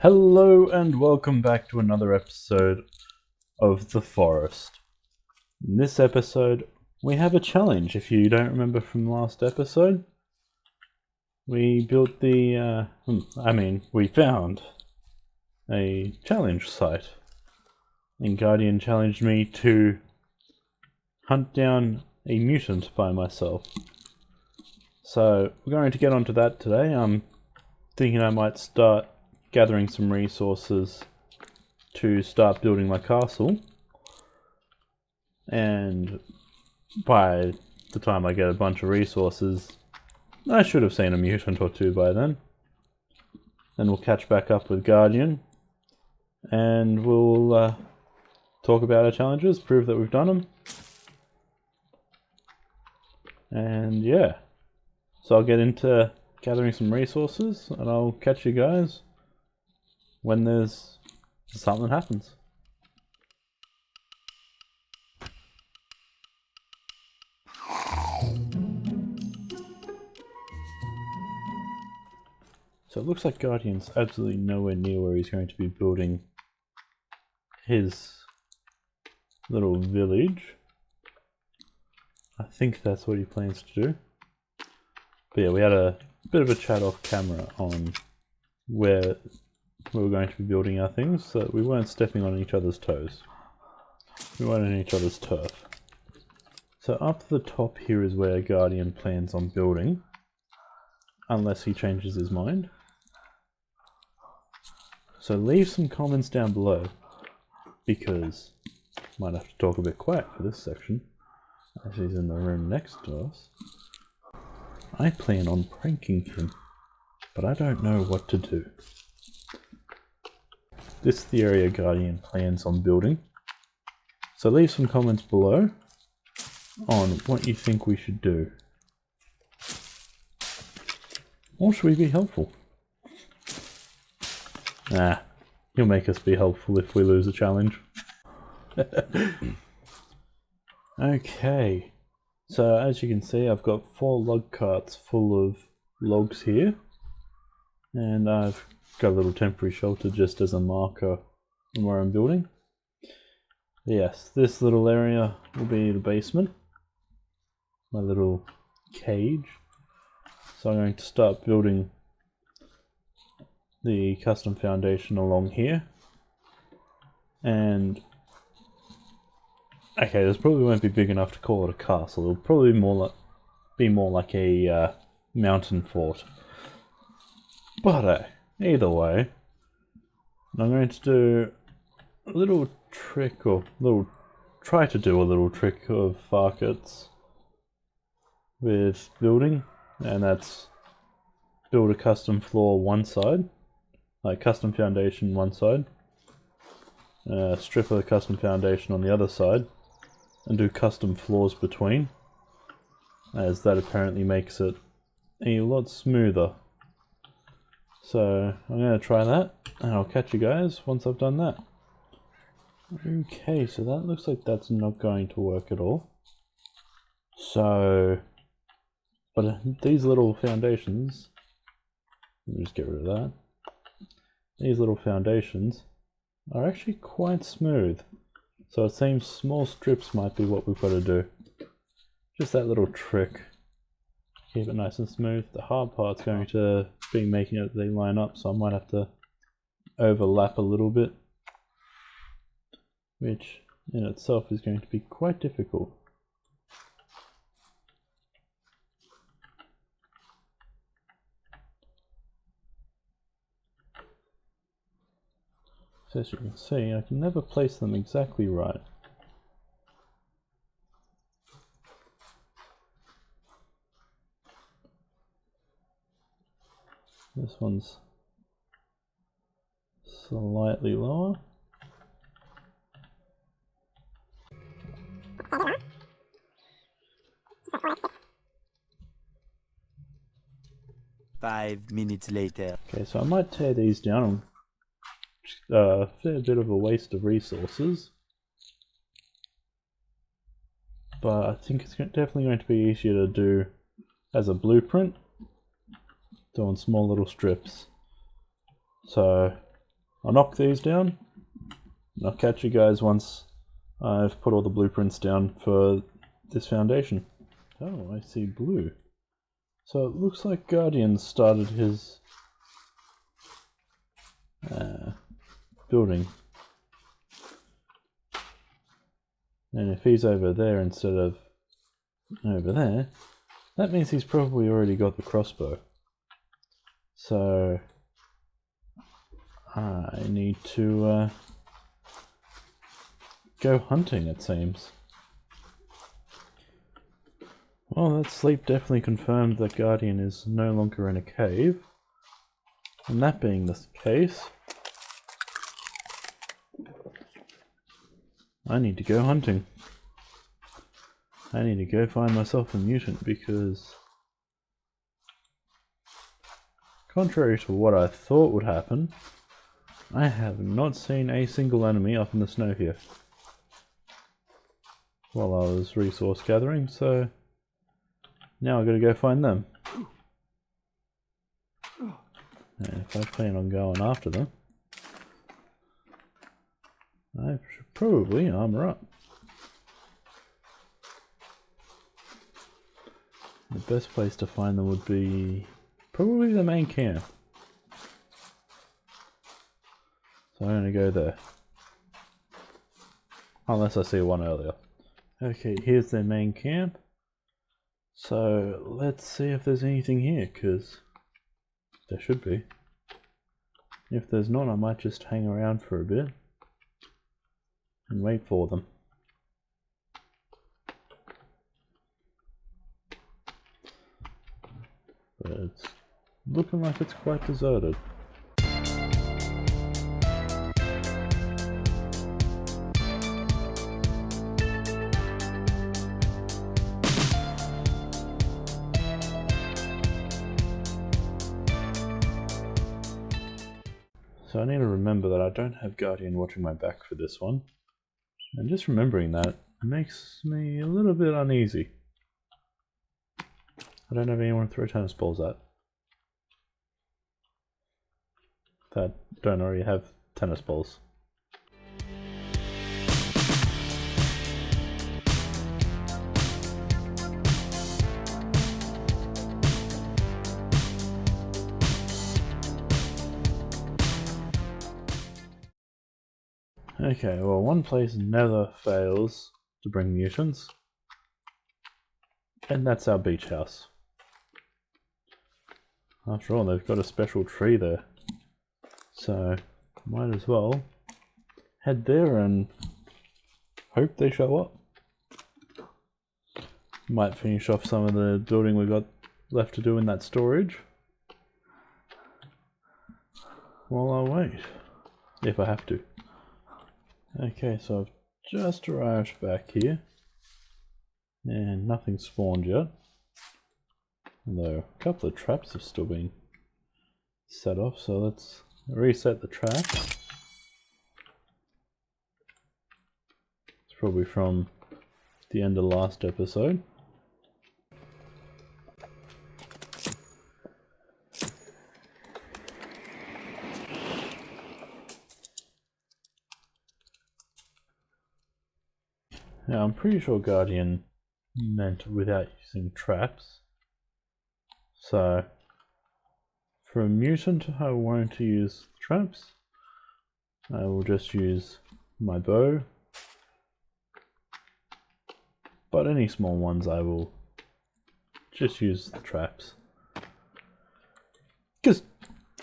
Hello and welcome back to another episode of The Forest. In this episode, we have a challenge. If you don't remember from last episode, we built we found a challenge site. And Guardian challenged me to hunt down a mutant by myself. So we're going to get onto that today. I'm thinking I might start gathering some resources to start building my castle, and by the time I get a bunch of resources, I should have seen a mutant or two by then. Then we'll catch back up with Guardian and we'll talk about our challenges, prove that we've done them, and yeah, so I'll get into gathering some resources and I'll catch you guys when there's something happens. So it looks like Guardian's absolutely nowhere near where he's going to be building his little village. I think that's what he plans to do. But yeah, we had a bit of a chat off camera on where we were going to be building our things, so that we weren't stepping on each other's toes. We weren't in each other's turf. So up the top here is where Guardian plans on building, unless he changes his mind. So leave some comments down below, because I might have to talk a bit quiet for this section, as he's in the room next to us. I plan on pranking him, but I don't know what to do. This is the area Guardian plans on building, so leave some comments below on what you think we should do. Or should we be helpful? Nah, he'll make us be helpful if we lose a challenge. Okay, so as you can see, I've got 4 log carts full of logs here, and I've got a little temporary shelter just as a marker on where I'm building. Yes, this little area will be the basement, my little cage. So I'm going to start building the custom foundation along here. And okay, this probably won't be big enough to call it a castle. It'll probably be more like a mountain fort. But either way, I'm going to do a little trick, or try to do a little trick of Farket's with building, and that's build a custom floor one side, like custom foundation one side, strip of the custom foundation on the other side, and do custom floors between, as that apparently makes it a lot smoother. So I'm going to try that, and I'll catch you guys once I've done that. Okay, so that looks like that's not going to work at all. So, but these little foundations, let me just get rid of that. These little foundations are actually quite smooth. So it seems small strips might be what we've got to do. Just that little trick. Keep it nice and smooth. The hard part's going to be making it they line up, so I might have to overlap a little bit, which in itself is going to be quite difficult. So as you can see, I can never place them exactly right. This one's slightly lower. Five minutes later. Okay, so I might tear these down. A fair bit of a waste of resources, but I think it's definitely going to be easier to do as a blueprint, doing small little strips. So I'll knock these down, and I'll catch you guys once I've put all the blueprints down for this foundation. Oh, I see blue. So it looks like Guardian started his building. And if he's over there instead of over there, that means he's probably already got the crossbow. So I need to go hunting, it seems. Well, that sleep definitely confirmed that Guardian is no longer in a cave. And that being the case, I need to go hunting. I need to go find myself a mutant because, contrary to what I thought would happen, I have not seen a single enemy up in the snow here while I was resource gathering, so now I've got to go find them. And if I plan on going after them, I should probably armor up. The best place to find them would be probably the main camp. So I'm going to go there. Unless I see one earlier. Okay, here's their main camp. So let's see if there's anything here, because there should be. If there's not, I might just hang around for a bit and wait for them. But it's looking like it's quite deserted. So I need to remember that I don't have Guardian watching my back for this one. And just remembering that makes me a little bit uneasy. I don't have anyone to throw tennis balls at that don't already have tennis balls. Okay, well, one place never fails to bring mutants, and that's our beach house. After all, they've got a special tree there, so might as well head there and hope they show up. Might finish off some of the building we've got left to do in that storage while I wait, if I have to. Okay, so I've just arrived back here, and nothing spawned yet. Although a couple of traps have still been set off, so let's reset the traps. It's probably from the end of last episode. Now I'm pretty sure Guardian meant without using traps. So for a mutant I won't use traps. I will just use my bow. But any small ones I will just use the traps. Because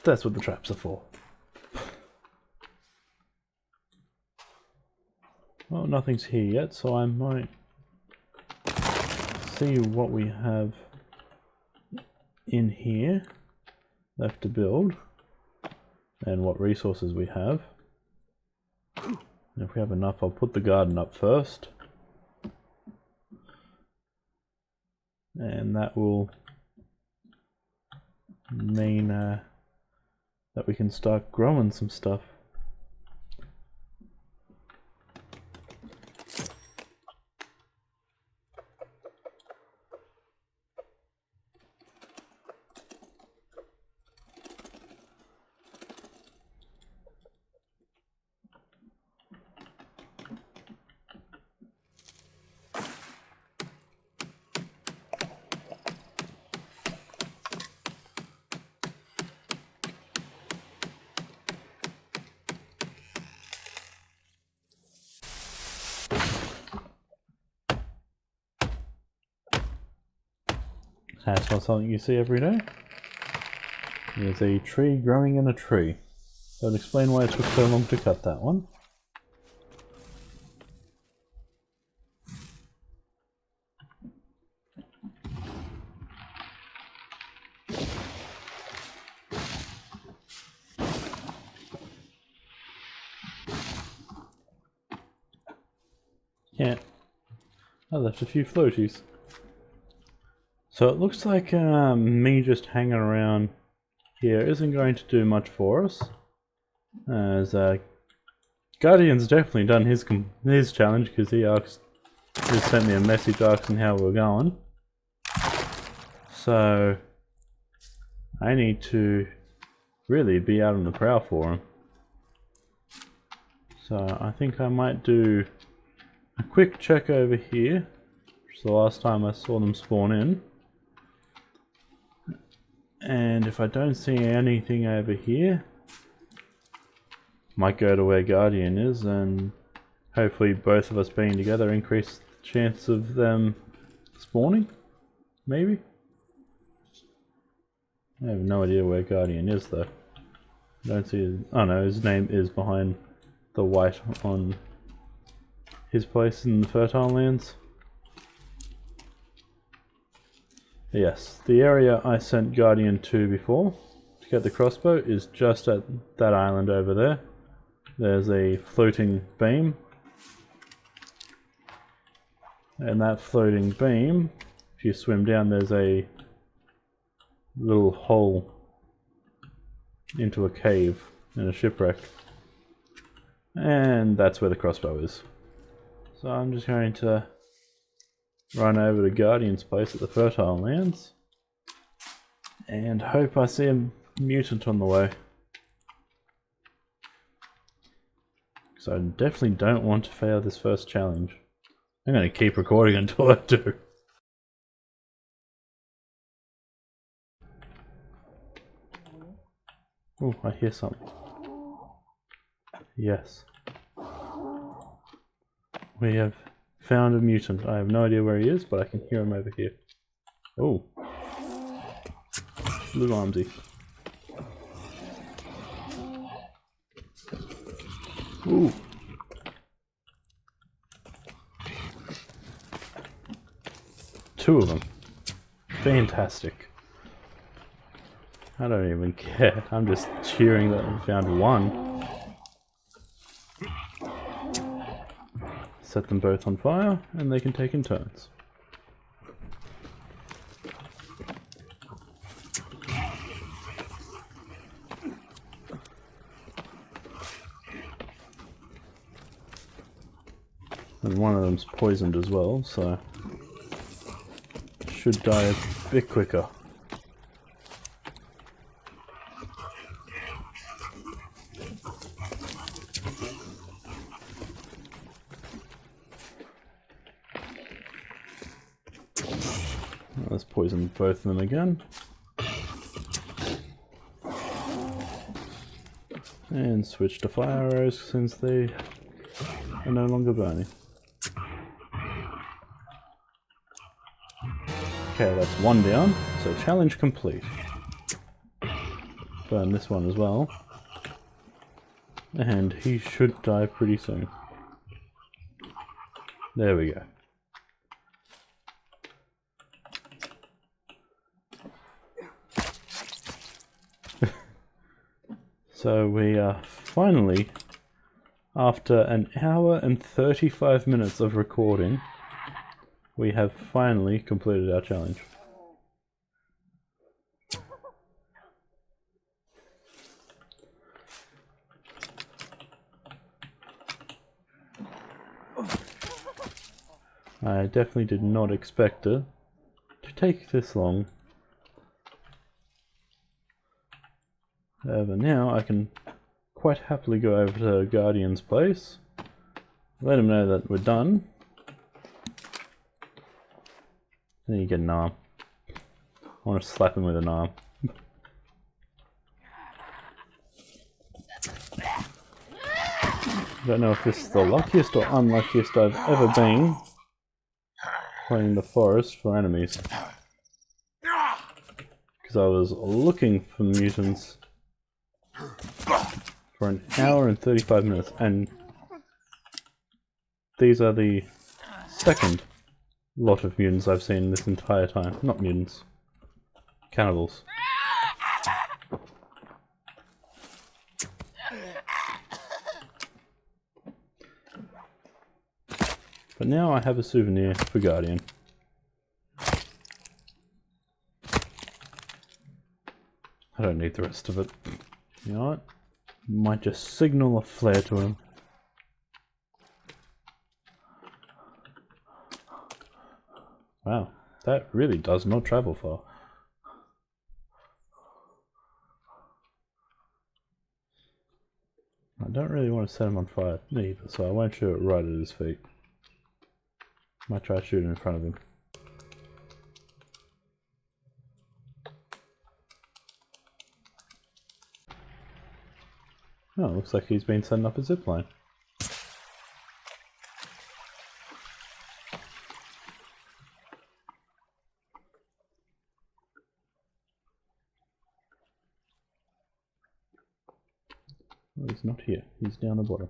that's what the traps are for. Well, nothing's here yet, so I might see what we have in here left to build and what resources we have. And if we have enough, I'll put the garden up first. And that will mean that we can start growing some stuff. That's not something you see every day. There's a tree growing in a tree. That would explain why it took so long to cut that one. Yeah, I left a few floaties. So it looks like me just hanging around here isn't going to do much for us. As Guardian's definitely done his challenge because he sent me a message asking how we're going. So I need to really be out on the prowl for him. So I think I might do a quick check over here, which is the last time I saw them spawn in. And if I don't see anything over here, might go to where Guardian is, and hopefully both of us being together increase the chance of them spawning, maybe? I have no idea where Guardian is though. I don't see his, oh no, his name is behind the white on his place in the Fertile Lands. Yes, the area I sent Guardian to before to get the crossbow is just at that island over there. There's a floating beam, and that floating beam, if you swim down, there's a little hole into a cave in a shipwreck, and that's where the crossbow is. So I'm just going to run over to Guardian's place at the Fertile Lands and hope I see a mutant on the way. So I definitely don't want to fail this first challenge. I'm going to keep recording until I do. Oh, I hear something. Yes. We have found a mutant. I have no idea where he is, but I can hear him over here. Oh. Little armsy. Ooh. Two of them. Fantastic. I don't even care. I'm just cheering that we found one. Set them both on fire, and they can take in turns. And one of them's poisoned as well, so should die a bit quicker. Let's poison both of them again. And switch to fire arrows since they are no longer burning. Okay, that's one down, so challenge complete. Burn this one as well. And he should die pretty soon. There we go. So we are finally, after an hour and 35 minutes of recording, we have finally completed our challenge. I definitely did not expect it to take this long. However, now I can quite happily go over to Guardian's place, let him know that we're done. Then you get an arm. I want to slap him with an arm. I don't know if this is the luckiest or unluckiest I've ever been playing the forest for enemies. because I was looking for mutants for an hour and 35 minutes, and these are the second lot of mutants I've seen this entire time. Not mutants. Cannibals. But now I have a souvenir for Guardian. I don't need the rest of it. You know what? Might just signal a flare to him. Wow, that really does not travel far. I don't really want to set him on fire either, so I won't shoot it right at his feet. Might try shooting in front of him. Oh, looks like he's been setting up a zipline. Well, he's not here. He's down the bottom.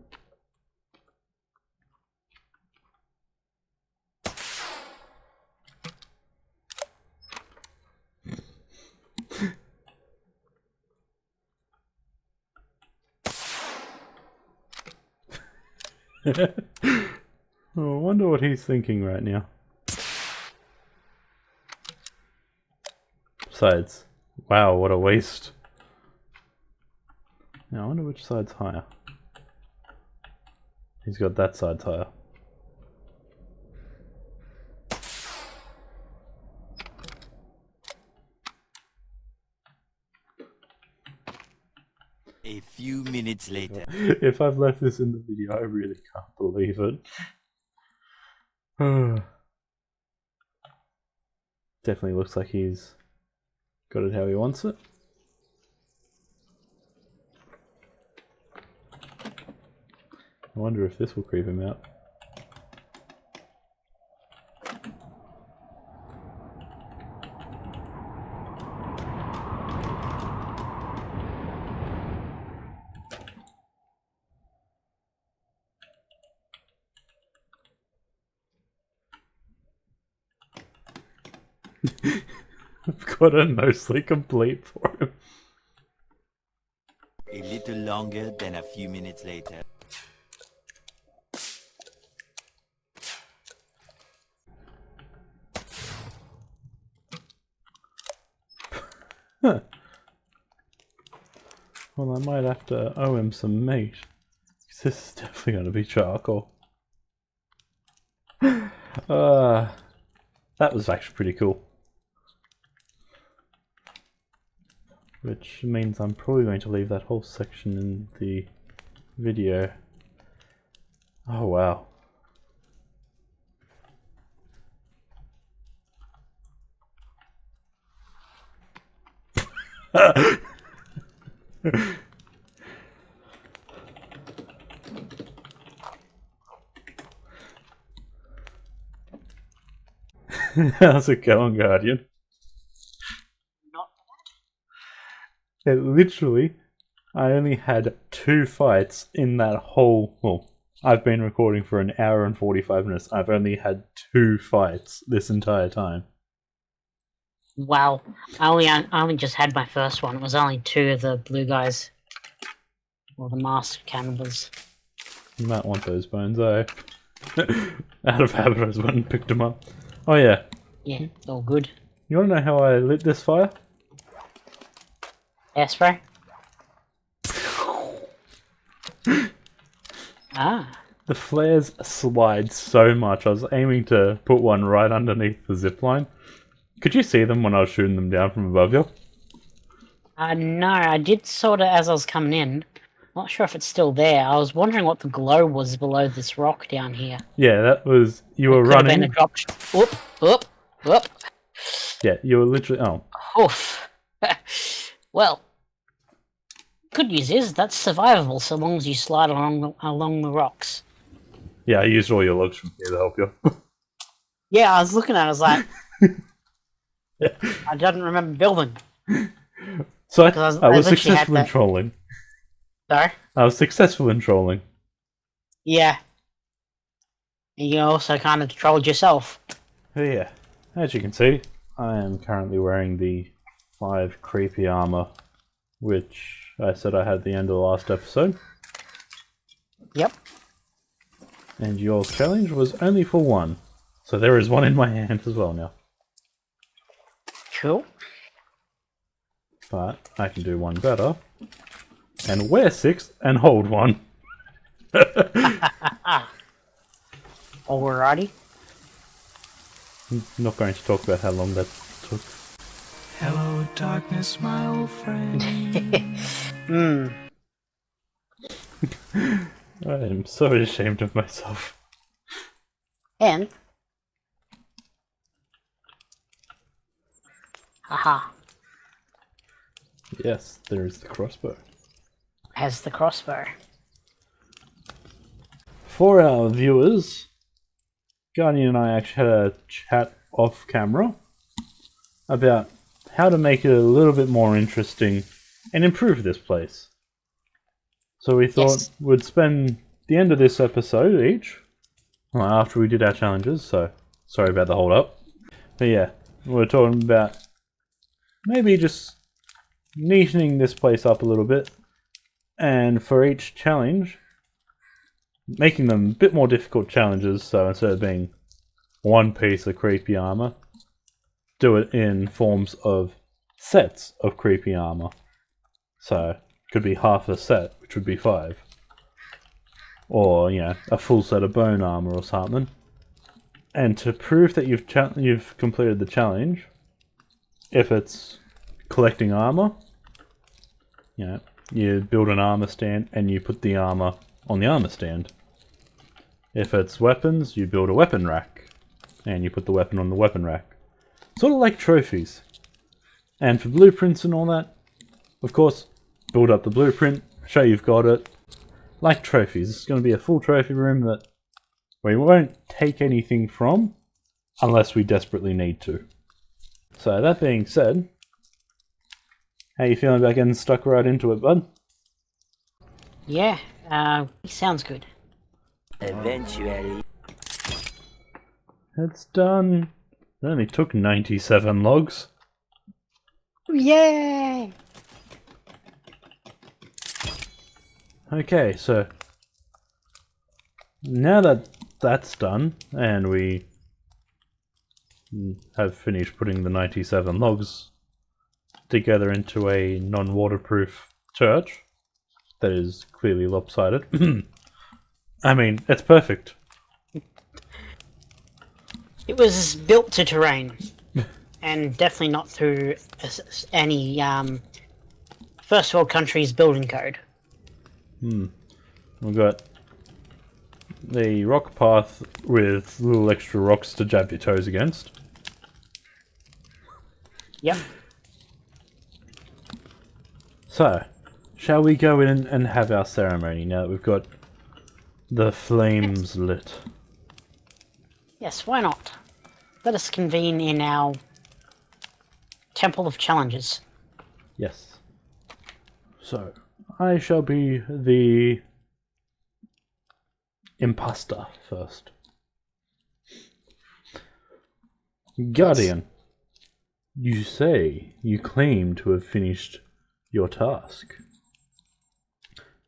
I wonder what he's thinking right now. Besides, wow, what a waste. Now I wonder which side's higher. He's got that side higher. A few minutes later. If I've left this in the video, I really can't believe it. Definitely looks like he's got it how he wants it. I wonder if this will creep him out. I've got a mostly complete for him. A little longer than a few minutes later. Huh. Well, I might have to owe him some meat. This is definitely going to be charcoal. That was actually pretty cool. Which means I'm probably going to leave that whole section in the video. Oh wow. How's it going, Guardian? Not It literally, I only had 2 fights in that whole, well, I've been recording for an hour and 45 minutes. I've only had 2 fights this entire time. wow. I only just had my first one. It was only 2 of the blue guys. Or the masked cannibals. You might want those bones, eh? Out of habit, I just went and picked them up. Oh yeah. Yeah, all good. You want to know how I lit this fire? Air spray? Ah. The flares slide so much. I was aiming to put one right underneath the zipline. Could you see them when I was shooting them down from above you? No, I did sort of as I was coming in. Not sure if it's still there. I was wondering what the glow was below this rock down here. Yeah, that was... You were Could have been running... a drop... Whoop, whoop, whoop. Yeah, you were literally... Oh. Oof. Well, good news is that's survivable so long as you slide along the rocks. Yeah, I used all your logs from here to help you. Yeah, I was looking at it, I was like... Yeah. I didn't remember building. So Because I was literally had successful in that- trolling. Sorry? I was successful in trolling. Yeah. You also kind of trolled yourself. But yeah, as you can see, I am currently wearing the 5 creepy armor, which I said I had at the end of the last episode. Yep. And your challenge was only for 1. So there is 1 in my hand as well now. Cool. But I can do 1 better. And wear 6 and hold 1. Alrighty. Not going to talk about how long that took. Hello, darkness, my old friend. Hmm. I am so ashamed of myself. And. Haha. Yes, there is the crossbow. Has the crossbow. For our viewers, Guardian and I actually had a chat off camera about how to make it a little bit more interesting and improve this place. So we thought Yes. we'd spend the end of this episode each, well, after we did our challenges, so sorry about the hold up. But yeah, we're talking about maybe just neatening this place up a little bit, and for each challenge, making them a bit more difficult challenges, so instead of being 1 piece of creepy armor, do it in forms of sets of creepy armor. So, it could be half a set, which would be 5. Or, you know, a full set of bone armor or something. And to prove that you've completed the challenge, if it's collecting armor, you know, you build an armor stand and you put the armor on the armor stand. If it's weapons, you build a weapon rack and you put the weapon on the weapon rack. Sort of like trophies. And for blueprints and all that, of course, build up the blueprint, show you've got it. Like trophies, it's going to be a full trophy room that we won't take anything from unless we desperately need to. So that being said, how you feeling about getting stuck right into it, bud? Yeah. Sounds good. Eventually. It's done. It only took 97 logs. Yay! Okay, so now that that's done, and we have finished putting the 97 logs together into a non-waterproof church that is clearly lopsided. I mean, it's perfect. It was built to terrain. And definitely not through any first world country's building code. We've got the rock path with little extra rocks to jab your toes against. Yep. So, shall we go in and have our ceremony now that we've got the flames lit? Yes, why not? Let us convene in our Temple of Challenges. Yes. So, I shall be the imposter first. Guardian, you say you claim to have finished your task.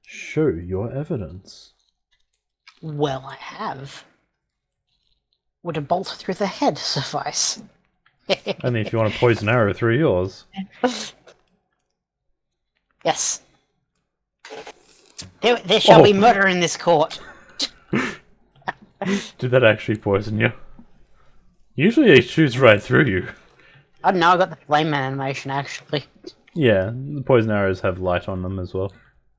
Show your evidence. Well, I have. Would a bolt through the head suffice? Only if you want a poison arrow through yours. Yes. There shall be Oh. murder in this court. Did that actually poison you? Usually it shoots right through you. I don't know, I got the flame animation actually. Yeah, the poison arrows have light on them as well.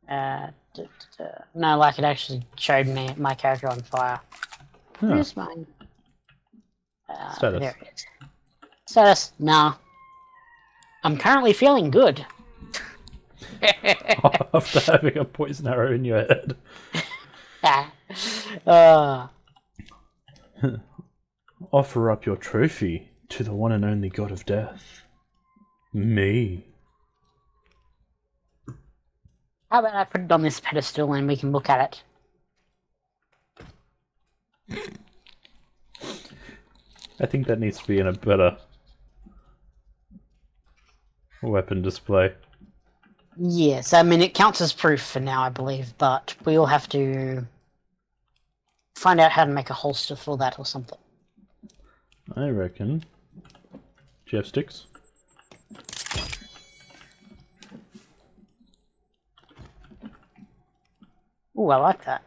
No, like it actually showed me my character on fire. Huh. Where's mine? Status. There it is. Status? Nah. I'm currently feeling good. After having a poison arrow in your head. Offer up your trophy to the one and only god of death. Me. How about I put it on this pedestal and we can look at it? I think that needs to be in a better weapon display. Yes, I mean, it counts as proof for now, I believe, but we'll have to find out how to make a holster for that or something. I reckon. Do you have sticks? Ooh, I like that.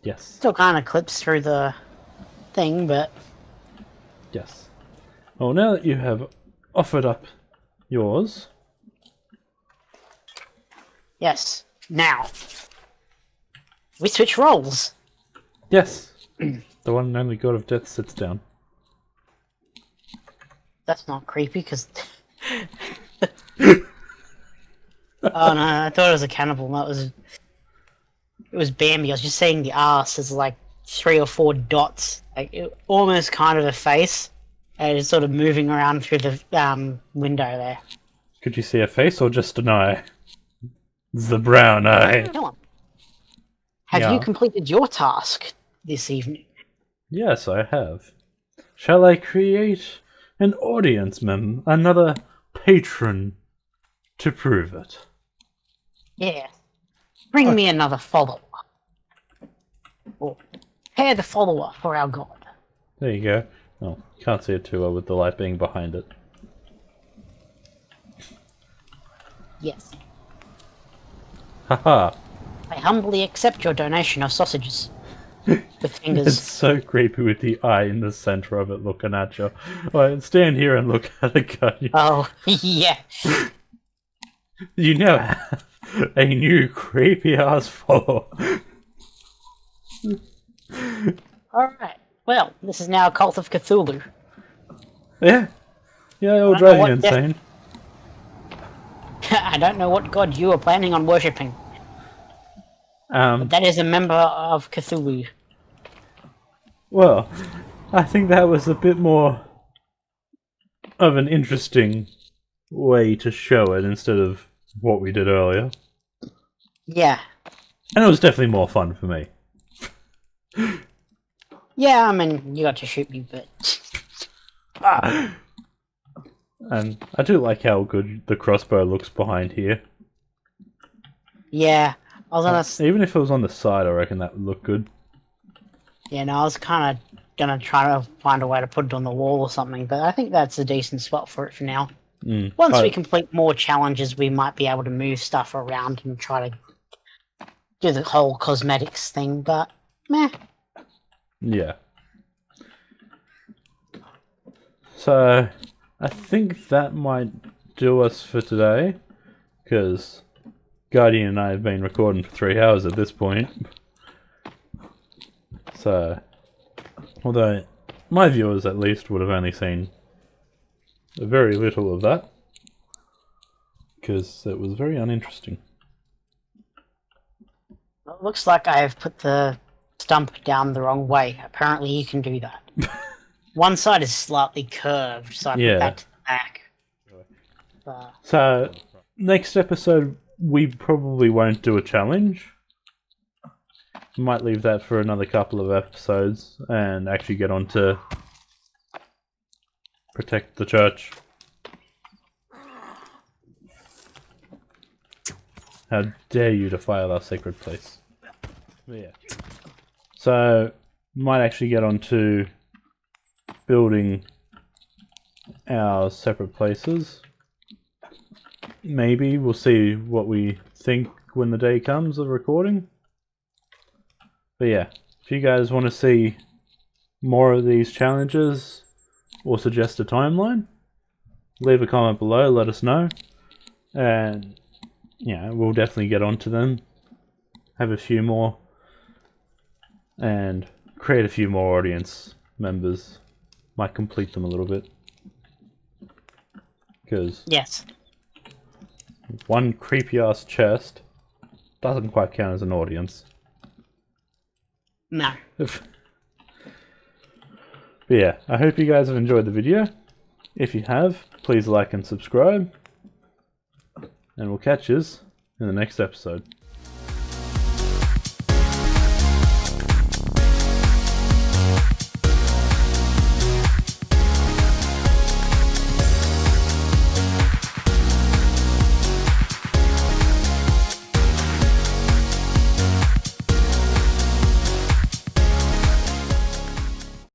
Yes. Still kind of clips through the thing, but... Yes. Well, now that you have offered up yours... Yes, now. We switch roles. Yes! The one and only God of Death sits down. That's not creepy, because... Oh no, I thought it was a cannibal. That was... It was Bambi. I was just saying the arse is like 3 or 4 dots. Like, almost kind of a face. And it's sort of moving around through the window there. Could you see a face or just an eye? The brown eye. Come on. Have Yeah. you completed your task this evening? Yes, I have. Shall I create an audience another patron to prove it? Yeah. Bring me another follower. Or prepare the follower for our god. There you go. Oh, can't see it too well with the light being behind it. Yes. Haha! I humbly accept your donation of sausages. With It's fingers. so creepy with the eye in the center of it looking at you. Alright, stand here and look at it, guy. Oh, yeah. You now have a new creepy ass follower. Alright. Well, this is now a cult of Cthulhu. Yeah. Yeah, it'll I don't drive know you what insane. I don't know what god you are planning on worshipping. That is a member of Cthulhu. Well, I think that was a bit more of an interesting way to show it instead of what we did earlier. Yeah. And it was definitely more fun for me. Yeah, I mean, you got to shoot me, but... Ah! And I do like how good the crossbow looks behind here. Yeah, I was gonna... Even if it was on the side, I reckon that would look good. Yeah, no, I was kind of gonna try to find a way to put it on the wall or something, but I think that's a decent spot for it for now. Once we complete more challenges, we might be able to move stuff around and try to do the whole cosmetics thing, but meh. Yeah. So, I think that might do us for today, because Guardian and I have been recording for 3 hours at this point. So, although my viewers at least would have only seen very little of that, because it was very uninteresting. It looks like I have put the stump down the wrong way. Apparently you can do that. One side is slightly curved, so I put that to the back. So, next episode we probably won't do a challenge. Might leave that for another couple of episodes and actually get on to protect the church. How dare you defile our sacred place. Yeah. So, might actually get on to building our separate places. Maybe we'll see what we think when the day comes of recording. But yeah, if you guys want to see more of these challenges or suggest a timeline, leave a comment below, let us know. And yeah, we'll definitely get onto them, have a few more, and create a few more audience members. Might complete them a little bit. Because Yes. one creepy ass chest doesn't quite count as an audience. No. But yeah, I hope you guys have enjoyed the video. If you have, please like and subscribe. And we'll catch you in the next episode.